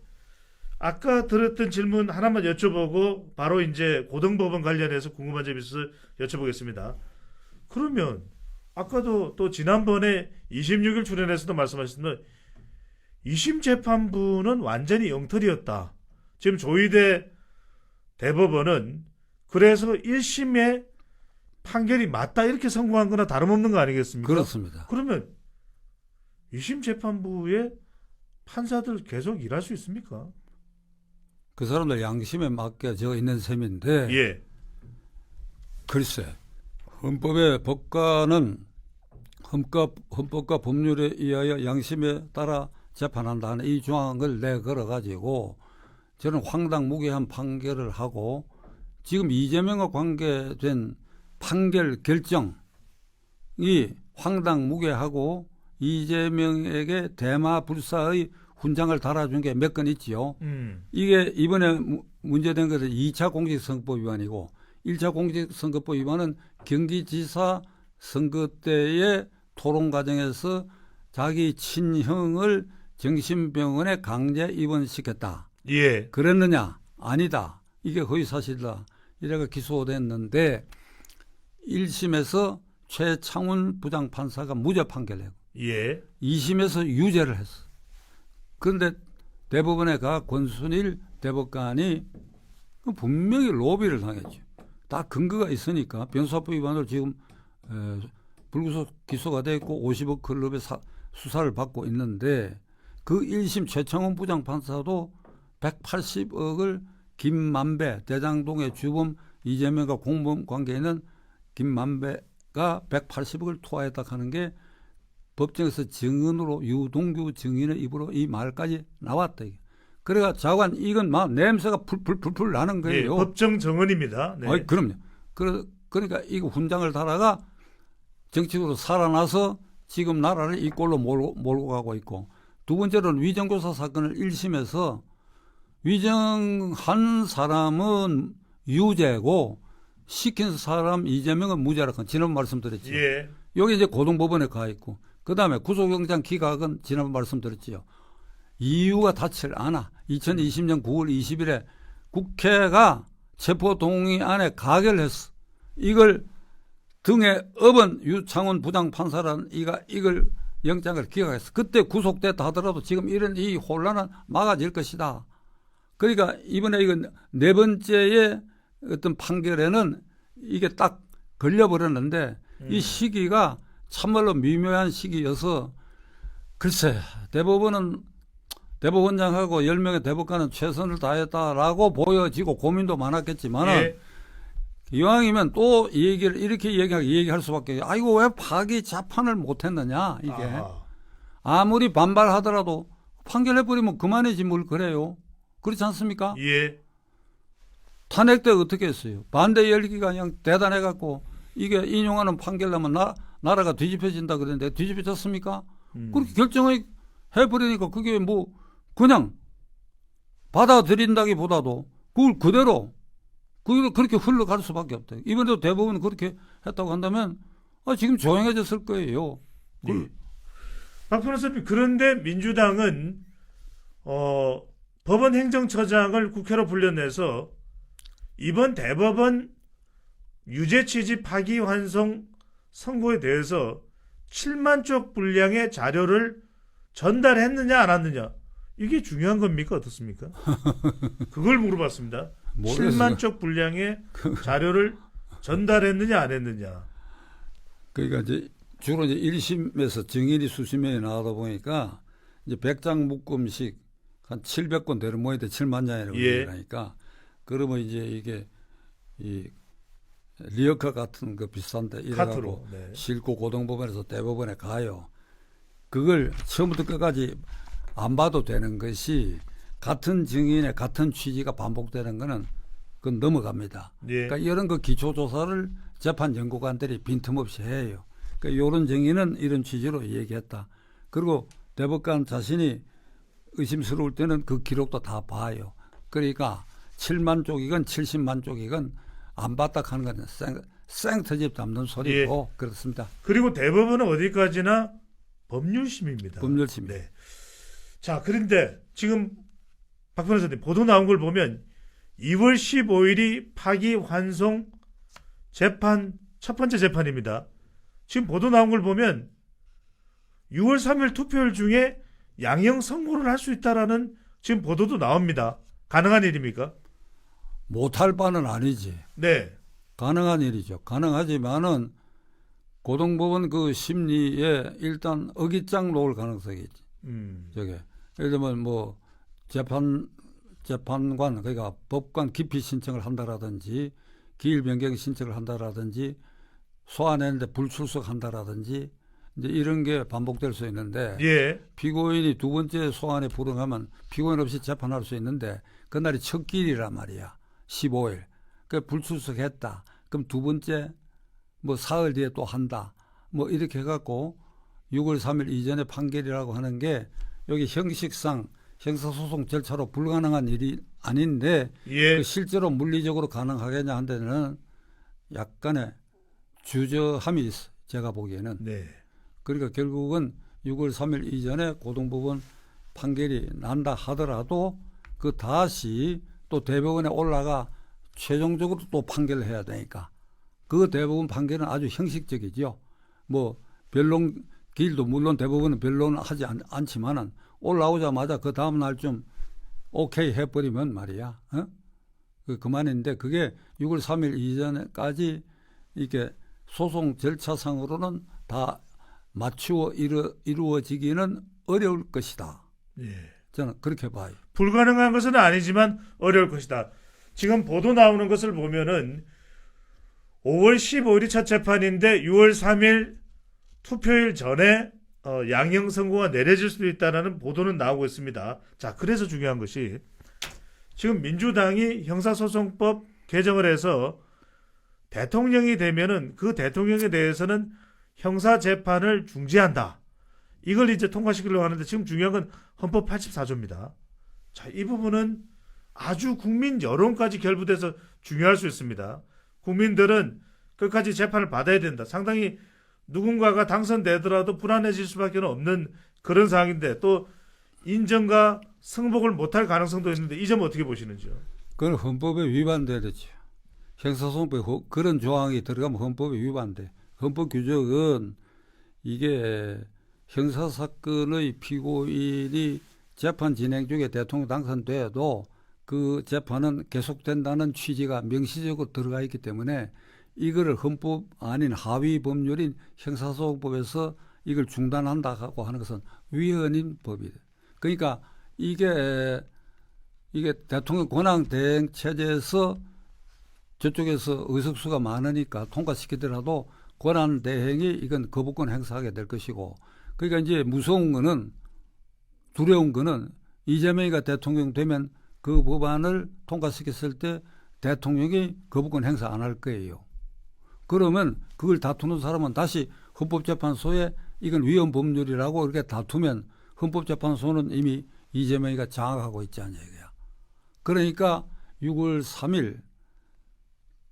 아까 들었던 질문 하나만 여쭤보고 바로 이제 고등법원 관련해서 궁금한 점이 있어서 여쭤보겠습니다. 그러면 아까도 또 지난번에 26일 출연해서도 말씀하셨지만 2심 재판부는 완전히 엉터리였다. 지금 조희대 대법원은 그래서 1심의 판결이 맞다 이렇게 선고한 거나 다름없는 거 아니겠습니까? 그렇습니다. 그러면 2심 재판부의 판사들 계속 일할 수 있습니까? 그 사람들 양심에 맡겨져 있는 셈인데, 예. 글쎄, 헌법의 법관은 헌법과 법률에 의하여 양심에 따라 재판한다는 이 조항을 내걸어 가지고 저는 황당무계한 판결을 하고 지금 이재명과 관계된 판결 결정이 황당무계하고 이재명에게 대마불사의 훈장을 달아준 게 몇 건 있지요. 이게 이번에 문제된 것은 2차 공직선거법 위반이고 1차 공직선거법 위반은 경기지사 선거 때의 토론 과정에서 자기 친형을 정신병원에 강제 입원시켰다. 예. 그랬느냐? 아니다. 이게 허위사실이다. 이래가 기소됐는데 1심에서 최창훈 부장판사가 무죄 판결했고 예. 2심에서 유죄를 했어. 그런데 대법원에 가 권순일 대법관이 분명히 로비를 당했죠. 다 근거가 있으니까 변호사법 위반으로 지금 불구속 기소가 돼 있고 50억 클럽의 수사를 받고 있는데 그 1심 최창훈 부장판사도 180억을 김만배 대장동의 주범 이재명과 공범 관계에 있는 김만배가 180억을 투하했다 하는 게 법정에서 증언으로 유동규 증인의 입으로 이 말까지 나왔다. 그래가 자관 이건 막 냄새가 풀풀풀 나는 거예요. 예, 법정 정언입니다. 네. 아이, 그럼요. 그러니까 이거 훈장을 달아가 정치적으로 살아나서 지금 나라를 이 꼴로 몰고 가고 있고, 두 번째로는 위정교사 사건을 1심에서 위정한 사람은 유죄고 시킨 사람 이재명은 무죄라고 지난번 말씀드렸죠. 예. 여기 이제 고등법원에 가 있고, 그 다음에 구속영장 기각은 지난번 말씀드렸지요. 이유가 닿질 않아. 2020년 9월 20일에 국회가 체포동의안에 가결했어. 이걸 등에 업은 유창훈 부장판사라는 이걸 영장을 기각했어. 그때 구속됐다 하더라도 지금 이런 이 혼란은 막아질 것이다. 그러니까 이번에 이건 네 번째의 어떤 판결에는 이게 딱 걸려버렸는데 이 시기가 참말로 미묘한 시기여서 글쎄 대법원장하고 10명의 대법관은 최선을 다했다라고 보여지고 고민도 많았겠지만 예. 이왕이면 또 이 얘기를 이렇게 얘기할 수밖에. 아이고 왜 파기 재판을 못했느냐 이게. 아하. 아무리 반발하더라도 판결해버리면 그만이지 뭘 그래요. 그렇지 않습니까? 예. 탄핵 때 어떻게 했어요? 반대 열기가 그냥 대단해갖고 이게 인용하는 판결 나면 나라가 뒤집혀진다 그랬는데 뒤집혀졌습니까? 그렇게 결정을 해버리니까 그게 뭐 그냥 받아들인다기보다도 그걸 그대로 그렇게 흘러갈 수밖에 없다. 이번에도 대부분 그렇게 했다고 한다면 지금 조용해졌을 거예요. 네. 박 변호사님, 그런데 민주당은 법원 행정처장을 국회로 불려내서 이번 대법원 유죄 취지 파기환송 선고에 대해서 7만 쪽 분량의 자료를 전달했느냐 안 했느냐, 이게 중요한 겁니까 어떻습니까? 그걸 물어봤습니다. 7만 쪽 분량의 자료를 전달했느냐 안 했느냐. 그러니까 이제 주로 이제 1심에서 증인이 수십 명이 나오다 보니까 이제 100장 묶음씩 한 700권 되는 모양인데 7만 장이라고 얘기하니까 그러면 이제 이게 이 리어카 같은 거 비싼데 이래가지고 네. 실고 고등법원에서 대법원에 가요. 그걸 처음부터 끝까지 안 봐도 되는 것이 같은 증인의 같은 취지가 반복되는 거는 그건 넘어갑니다. 예. 그러니까 이런 거 기초조사를 재판 연구관들이 빈틈없이 해요. 그러니까 이런 증인은 이런 취지로 얘기했다. 그리고 대법관 자신이 의심스러울 때는 그 기록도 다 봐요. 그러니까 7만 쪽이건 70만 쪽이건 안 봤다 하는 건 생터집 잡는 소리고 예. 그렇습니다. 그리고 대법원은 어디까지나 법률심입니다. 법률심. 네. 자, 그런데 지금 박 변호사님 보도 나온 걸 보면 2월 15일이 파기환송 재판 첫 번째 재판입니다. 지금 보도 나온 걸 보면 6월 3일 투표일 중에 양형 선고를 할 수 있다라는 지금 보도도 나옵니다. 가능한 일입니까? 못할 바는 아니지. 네. 가능한 일이죠. 가능하지만은 고등법원 그 심리에 일단 어깃장 놓을 가능성이 있지. 저게 예를 들면 뭐 재판관 그러니까 법관 기피 신청을 한다라든지 기일 변경 신청을 한다라든지 소환했는데 불출석한다라든지 이제 이런 게 반복될 수 있는데 예. 피고인이 두 번째 소환에 불응하면 피고인 없이 재판할 수 있는데 그날이 첫 길이란 말이야. 15일. 그 불출석했다. 그럼 두 번째 뭐 사흘 뒤에 또 한다. 뭐 이렇게 해갖고 6월 3일 이전에 판결이라고 하는 게 여기 형식상 형사소송 절차로 불가능한 일이 아닌데 예. 그 실제로 물리적으로 가능하겠냐 한 데는 약간의 주저함이 있어. 제가 보기에는. 네. 그러니까 결국은 6월 3일 이전에 고등법원 판결이 난다 하더라도 그 다시 또 대법원에 올라가 최종적으로 또 판결을 해야 되니까 그 대법원 판결은 아주 형식적이죠. 뭐 변론 길도 물론 대법원은 변론을 하지 않지만은 올라오자마자 그 다음 날 좀 오케이 해버리면 말이야. 그만인데 그게 6월 3일 이전까지 이게 소송 절차상으로는 다 맞추어 이루어지기는 어려울 것이다. 예. 저는 그렇게 봐요. 불가능한 것은 아니지만 어려울 것이다. 지금 보도 나오는 것을 보면은 5월 15일이 첫 재판인데 6월 3일 투표일 전에 양형 선고가 내려질 수도 있다는 보도는 나오고 있습니다. 자, 그래서 중요한 것이 지금 민주당이 형사소송법 개정을 해서 대통령이 되면은 그 대통령에 대해서는 형사재판을 중지한다. 이걸 이제 통과시키려고 하는데 지금 중요한 건 헌법 84조입니다. 자, 이 부분은 아주 국민 여론까지 결부돼서 중요할 수 있습니다. 국민들은 끝까지 재판을 받아야 된다. 상당히 누군가가 당선되더라도 불안해질 수밖에 없는 그런 상황인데 또 인정과 승복을 못할 가능성도 있는데 이 점 어떻게 보시는지요? 그건 헌법에 위반되죠. 형사소송법에 그런 조항이 들어가면 헌법에 위반돼. 헌법 규정은 이게 형사사건의 피고인이 재판 진행 중에 대통령 당선돼도 그 재판은 계속된다는 취지가 명시적으로 들어가 있기 때문에 이거를 헌법 아닌 하위 법률인 형사소송법에서 이걸 중단한다고 하는 것은 위헌인 법이에요. 그러니까 이게 대통령 권한 대행 체제에서 저쪽에서 의석수가 많으니까 통과시키더라도 권한 대행이 이건 거부권 행사하게 될 것이고 그러니까 이제 무서운 거는 두려운 거는 이재명이가 대통령 되면 그 법안을 통과시켰을 때 대통령이 거부권 행사 안 할 거예요. 그러면 그걸 다투는 사람은 다시 헌법재판소에 이건 위헌 법률이라고 이렇게 다투면 헌법재판소는 이미 이재명이가 장악하고 있지 않냐 이거야. 그러니까 6월 3일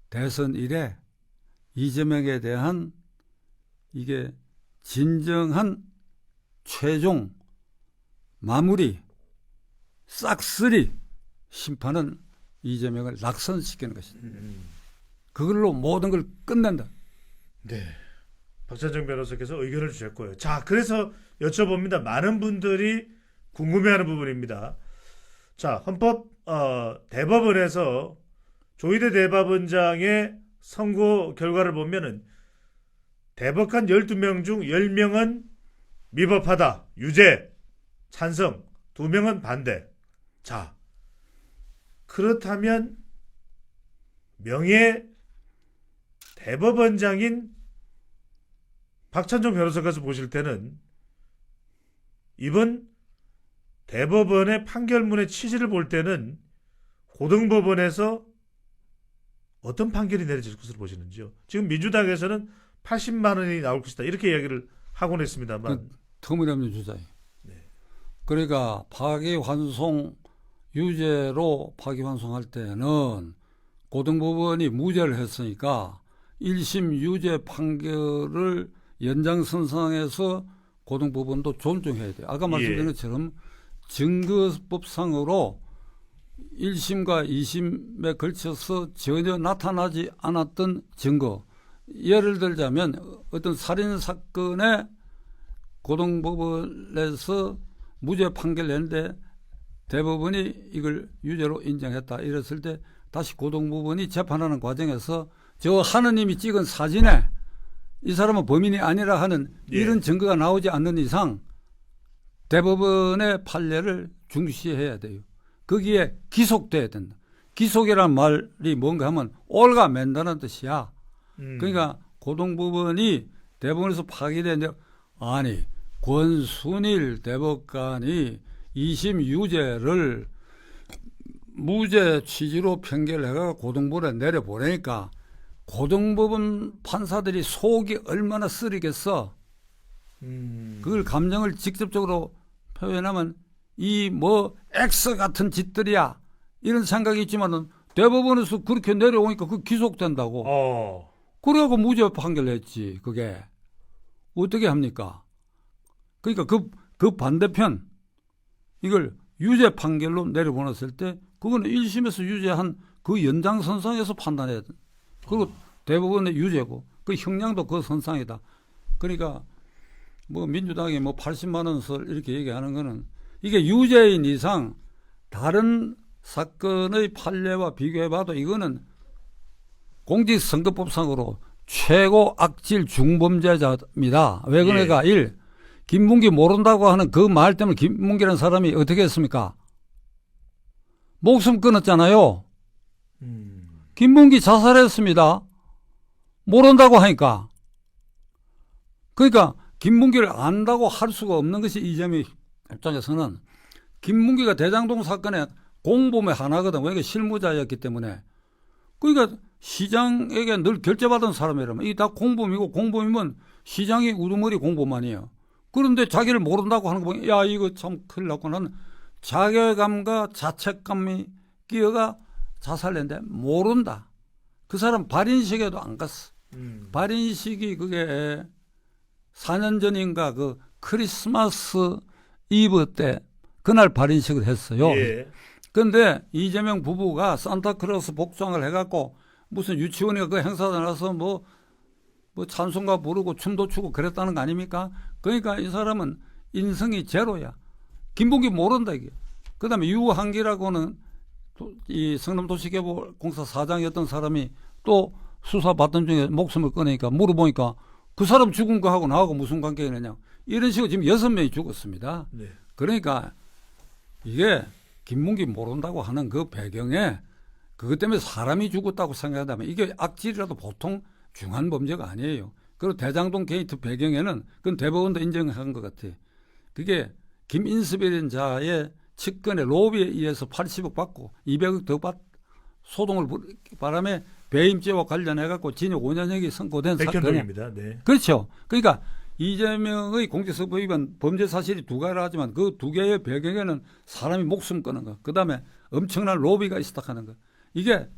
대선 이래 이재명에 대한 이게 진정한 최종 마무리 싹쓸이 심판은 이재명을 낙선시키는 것이다. 그걸로 모든 걸 끝낸다. 네. 박찬정 변호사께서 의견을 주셨고요. 자, 그래서 여쭤봅니다. 많은 분들이 궁금해하는 부분입니다. 자, 헌법 대법원에서 조희대 대법원장의 선고 결과를 보면은 대법관 12명 중 10명은 미법하다, 유죄, 찬성, 2명은 반대. 자, 그렇다면 명예 대법원장인 박찬종 변호사께서 보실 때는 이번 대법원의 판결문의 취지를 볼 때는 고등법원에서 어떤 판결이 내려질 것으로 보시는지요? 지금 민주당에서는 80만 원이 나올 것이다 이렇게 이야기를 하곤 했습니다만 터무니없는 주장이. 네. 그러니까 파기환송 유죄로 파기환송할 때는 고등법원이 무죄를 했으니까 1심 유죄 판결을 연장선상에서 고등법원도 존중해야 돼요. 아까 말씀드린 것처럼 증거법상으로 1심과 2심에 걸쳐서 전혀 나타나지 않았던 증거. 예를 들자면 어떤 살인사건에 고등법원에서 무죄 판결 냈는데 대법원이 이걸 유죄로 인정했다. 이랬을 때 다시 고등법원이 재판하는 과정에서 저 하느님이 찍은 사진에 이 사람은 범인이 아니라 하는 이런 증거가 나오지 않는 이상 대법원의 판례를 중시해야 돼요. 거기에 기속돼야 된다. 기속이라는 말이 뭔가 하면 올가맨다는 뜻이야. 그러니까 고등법원이 대법원에서 파기되는데 아니 권순일 대법관이 2심 유죄를 무죄 취지로 판결해가 고등법원에 내려보내니까 고등법원 판사들이 속이 얼마나 쓰리겠어. 그걸 감정을 직접적으로 표현하면 이 뭐 X 같은 짓들이야 이런 생각이 있지만은 대법원에서 그렇게 내려오니까 그 기속된다고. 그래갖고 무죄 판결했지. 그게 어떻게 합니까? 그러니까 그 반대편 이걸 유죄 판결로 내려보냈을 때 그거는 1심에서 유죄한 그 연장선상에서 판단해야 돼. 그리고 대법원의 유죄고 그 형량도 그 선상이다. 그러니까 뭐 민주당이 뭐 80만 원설 이렇게 얘기하는 거는 이게 유죄인 이상 다른 사건의 판례와 비교해봐도 이거는 공직선거법상으로 최고 악질 중범죄자입니다. 왜 그러니까 1. 김문기 모른다고 하는 그 말 때문에 김문기라는 사람이 어떻게 했습니까? 목숨 끊었잖아요. 김문기 자살했습니다. 모른다고 하니까. 그러니까 김문기를 안다고 할 수가 없는 것이 이재명 입장에서는 김문기가 대장동 사건의 공범의 하나거든. 왜냐하면 실무자였기 때문에. 그러니까 시장에게 늘 결제받은 사람이라면 이게 다 공범이고 공범이면 시장이 우두머리 공범 아니에요. 그런데 자기를 모른다고 하는 거 보면 야 이거 참 큰일 났구나. 자괴감과 자책감이 끼어가 자살했는데 모른다. 그 사람 발인식에도 안 갔어. 발인식이 그게 4년 전인가 그 크리스마스 이브 때 그날 발인식을 했어요. 그런데 이재명 부부가 산타크로스 복장을 해갖고 무슨 유치원에 그 행사에 나서 뭐 찬송가 부르고 춤도 추고 그랬다는 거 아닙니까? 그러니까 이 사람은 인성이 제로야. 김봉기 모른다 이게. 그다음에 유한기라고는 이 성남도시개발공사 사장이었던 사람이 또 수사 받던 중에 목숨을 꺼내니까 물어보니까 그 사람 죽은 거하고 나하고 무슨 관계가 있느냐. 이런 식으로 지금 6명이 죽었습니다. 그러니까 이게 김문기 모른다고 하는 그 배경에 그것 때문에 사람이 죽었다고 생각한다면 이게 악질이라도 보통 중한 범죄가 아니에요. 그리고 대장동 게이트 배경에는 그건 대법원도 인정한 것 같아요. 그게 김인섭이라는 자의 측근의 로비에 의해서 80억 받고 200억 더 소동을 바람에 배임죄와 관련해갖고 징역 5년형이 선고된 사건입니다. 네. 그렇죠. 그러니까 이재명의 공직선거 위반 범죄 사실이 두 가지라 하지만 그 두 개의 배경에는 사람이 목숨 끊은 거, 그 다음에 엄청난 로비가 있었다 하는 거. 이걸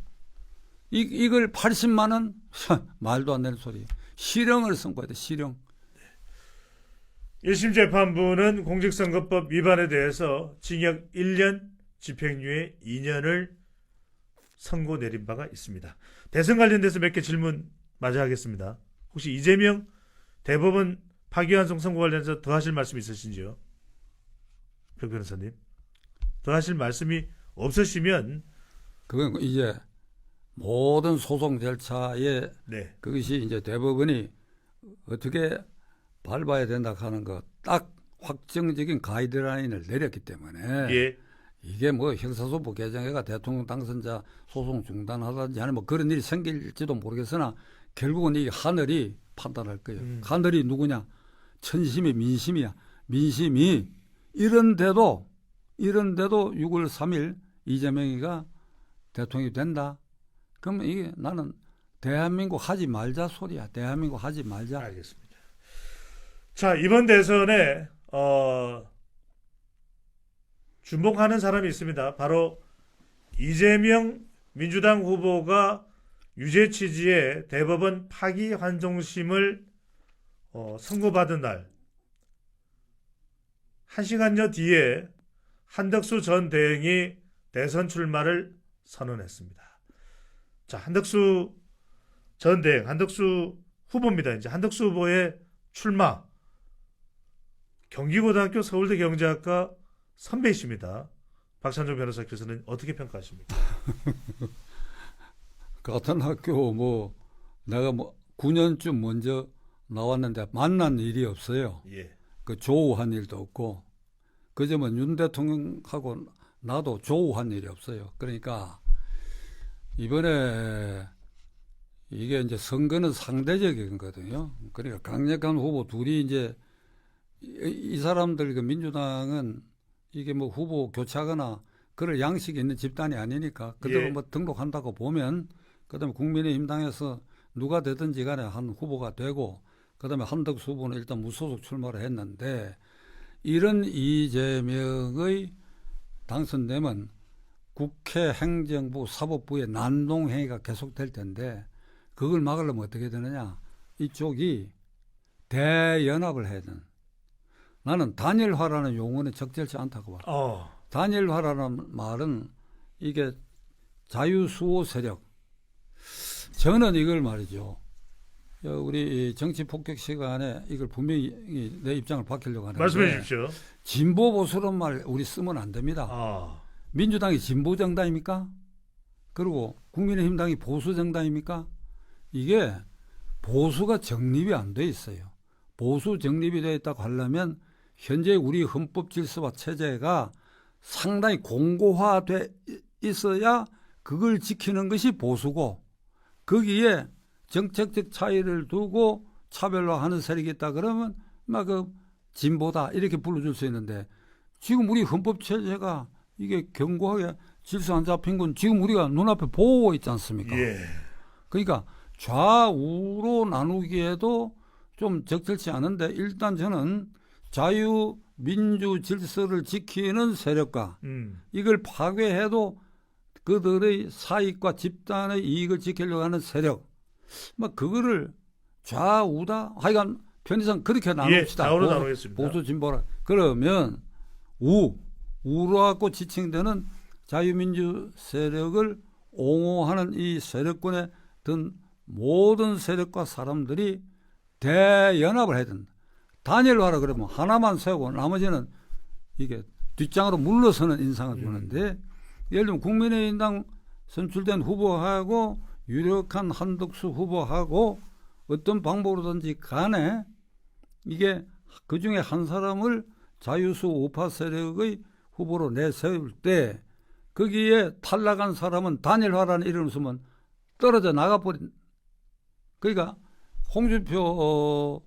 80만 원? 말도 안 되는 소리. 실형을 선고해야 돼, 실형. 1심 재판부는 공직선거법 위반에 대해서 징역 1년, 집행유예 2년을 선고 내린 바가 있습니다. 대선 관련돼서 몇 개 질문 마저 하겠습니다. 혹시 이재명 대법원 파기환송 선고 관련해서 더 하실 말씀 있으신지요? 백 변호사님. 더 하실 말씀이 없으시면 그건 이제 모든 소송 절차에 네. 그것이 이제 대법원이 어떻게 밟아야 된다 하는 거 딱 확정적인 가이드라인을 내렸기 때문에 예. 이게 뭐 형사소법 개정해가 대통령 당선자 소송 중단하든지 하는 뭐 그런 일이 생길지도 모르겠으나 결국은 이 하늘이 판단할 거예요. 하늘이 누구냐? 천심이 민심이야. 민심이 이런데도 6월 3일 이재명이가 대통령이 된다. 그러면 이게 나는 대한민국 하지 말자 소리야. 대한민국 하지 말자. 알겠습니다. 자, 이번 대선에 주목하는 사람이 있습니다. 바로 이재명 민주당 후보가 유죄 취지의 대법원 파기환송심을 선고받은 날 1시간여 뒤에 한덕수 전 대행이 대선 출마를 선언했습니다. 자, 한덕수 전 대행, 한덕수 후보입니다. 이제 한덕수 후보의 출마, 경기고등학교 서울대 경제학과 선배이십니다. 박찬종 변호사께서는 어떻게 평가하십니까? 같은 학교 내가 9년쯤 먼저 나왔는데 만난 일이 없어요. 예. 그 조우한 일도 없고 그저면 윤 대통령하고 나도 조우한 일이 없어요. 그러니까 이번에 이게 이제 선거는 상대적인 거거든요. 그러니까 강력한 후보 둘이 이제 이 사람들 그 민주당은 이게 뭐 후보 교체하거나 그럴 양식이 있는 집단이 아니니까 그대로 예. 뭐 등록한다고 보면 그다음에 국민의힘당에서 누가 되든지 간에 한 후보가 되고 그다음에 한덕수 후보는 일단 무소속 출마를 했는데 이런 이재명의 당선되면 국회 행정부 사법부의 난동행위가 계속될 텐데 그걸 막으려면 어떻게 되느냐. 이쪽이 대연합을 해야 되는. 나는 단일화라는 용어는 적절치 않다고 봐. 단일화라는 말은 이게 자유수호 세력. 저는 이걸 말이죠. 우리 정치 폭격 시간에 이걸 분명히 내 입장을 밝히려고 하는데 말씀해 주십시오. 진보 보수란 말 우리 쓰면 안 됩니다. 민주당이 진보 정당입니까? 그리고 국민의힘당이 보수 정당입니까? 이게 보수가 정립이 안 돼 있어요. 보수 정립이 되어 있다고 하려면 현재 우리 헌법 질서와 체제가 상당히 공고화돼 있어야 그걸 지키는 것이 보수고 거기에 정책적 차이를 두고 차별화하는 세력이 있다 그러면 막 그 진보다 이렇게 불러줄 수 있는데 지금 우리 헌법 체제가 이게 견고하게 질서 안 잡힌 건 지금 우리가 눈앞에 보고 있지 않습니까? 예. 그러니까 좌우로 나누기에도 좀 적절치 않은데 일단 저는 자유 민주 질서를 지키는 세력과 이걸 파괴해도 그들의 사익과 집단의 이익을 지키려고 하는 세력 막 그거를 좌우다 하여간 편의상 그렇게 나눕시다. 좌우로 나누겠습니다. 보수 진보라. 그러면 우로 갖고 지칭되는 자유민주 세력을 옹호하는 이 세력권에 든 모든 세력과 사람들이 대연합을 해야 된다. 단일화라 그러면 하나만 세우고 나머지는 이게 뒷장으로 물러서는 인상을 주는데 예를 들면 국민의힘당 선출된 후보하고 유력한 한덕수 후보하고 어떤 방법으로든지 간에 이게 그중에 한 사람을 자유수 우파 세력의 후보로 내세울 때 거기에 탈락한 사람은 단일화라는 이름을 쓰면 떨어져 나가버린. 그러니까 홍준표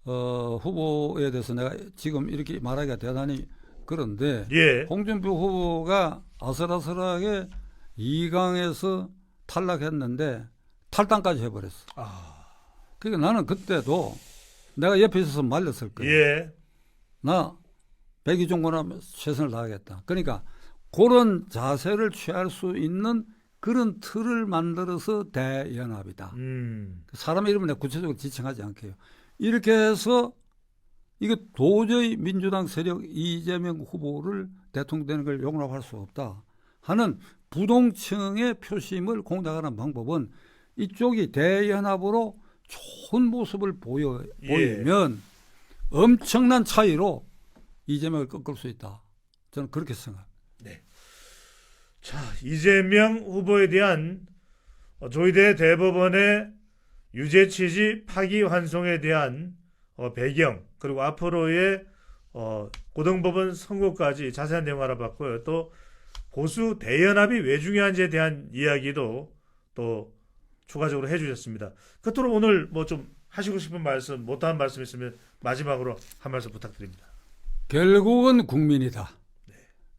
후보에 대해서 내가 지금 이렇게 말하기가 대단히 그런데 홍준표 후보가 아슬아슬하게 2강에서 탈락했는데 탈당까지 해버렸어. 그러니까 나는 그때도 내가 옆에 있어서 말렸을 거예요. 예. 나 백의종군하면 최선을 다하겠다. 그러니까 그런 자세를 취할 수 있는 그런 틀을 만들어서 대연합이다. 사람 이름은 내가 구체적으로 지칭하지 않게요. 이렇게 해서 이거 도저히 민주당 세력 이재명 후보를 대통령 되는 걸 용납할 수 없다 하는 부동층의 표심을 공략하는 방법은 이쪽이 대연합으로 좋은 모습을 보이면 엄청난 차이로 이재명을 꺾을 수 있다. 저는 그렇게 생각합니다. 네. 자, 이재명 후보에 대한 조희대 대법원의 유죄 취지 파기환송에 대한 배경, 그리고 앞으로의 고등법원 선고까지 자세한 내용 알아봤고요. 또 보수 대연합이 왜 중요한지에 대한 이야기도 또 추가적으로 해주셨습니다. 끝으로 오늘 뭐 좀 하시고 싶은 말씀, 못한 말씀 있으면 마지막으로 한 말씀 부탁드립니다. 결국은 국민이다.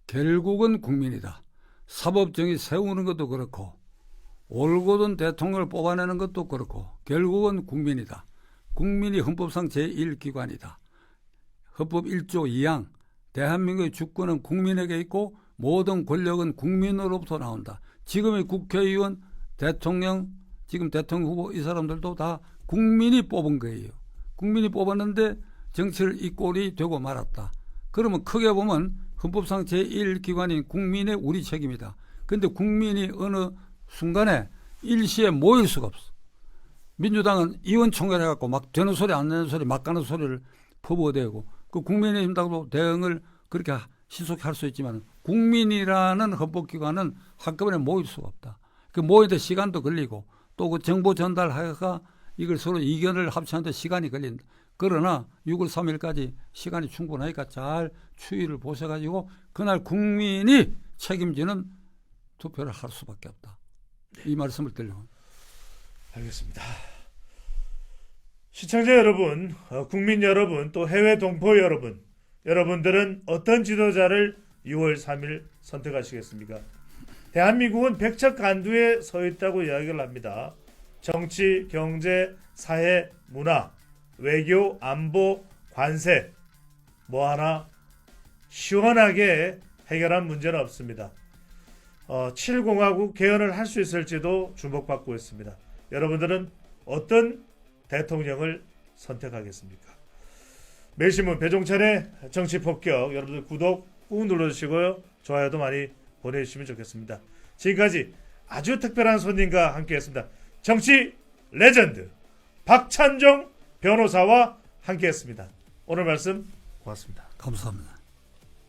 결국은 국민이다. 사법정의 세우는 것도 그렇고 올곧은 대통령을 뽑아내는 것도 그렇고 결국은 국민이다. 국민이 헌법상 제1기관이다. 헌법 1조 2항 대한민국의 주권은 국민에게 있고 모든 권력은 국민으로부터 나온다. 지금의 국회의원, 대통령, 지금 대통령 후보 이 사람들도 다 국민이 뽑은 거예요. 국민이 뽑았는데 정치를 이 꼴이 되고 말았다. 그러면 크게 보면 헌법상 제1기관인 국민의 우리 책임이다. 그런데 국민이 어느 순간에 일시에 모일 수가 없어. 민주당은 의원총회를 해갖고 막 되는 소리 안 되는 소리 막 가는 소리를 퍼부어대고 그 국민의힘당도 대응을 그렇게 신속히 할 수 있지만 국민이라는 헌법기관은 한꺼번에 모일 수가 없다. 그 모이는데 시간도 걸리고 또 그 정보 전달하다가 이걸 서로 의견을 합치는데 시간이 걸린다. 그러나 6월 3일까지 시간이 충분하니까 잘 추이를 보셔가지고 그날 국민이 책임지는 투표를 할 수밖에 없다. 이 말씀을 드리려고. 알겠습니다. 시청자 여러분, 국민 여러분, 또 해외 동포 여러분, 여러분들은 어떤 지도자를 6월 3일 선택하시겠습니까? 대한민국은 백척간두에 서 있다고 이야기를 합니다. 정치, 경제, 사회, 문화, 외교, 안보, 관세 뭐 하나 시원하게 해결한 문제는 없습니다. 7공화국 개헌을 할 수 있을지도 주목받고 있습니다. 여러분들은 어떤 대통령을 선택하겠습니까? 매일신문 배종찬의 정치폭격, 여러분들 구독 꾹 눌러주시고요. 좋아요도 많이 보내주시면 좋겠습니다. 지금까지 아주 특별한 손님과 함께했습니다. 정치 레전드 박찬종 변호사와 함께했습니다. 오늘 말씀 고맙습니다. 감사합니다.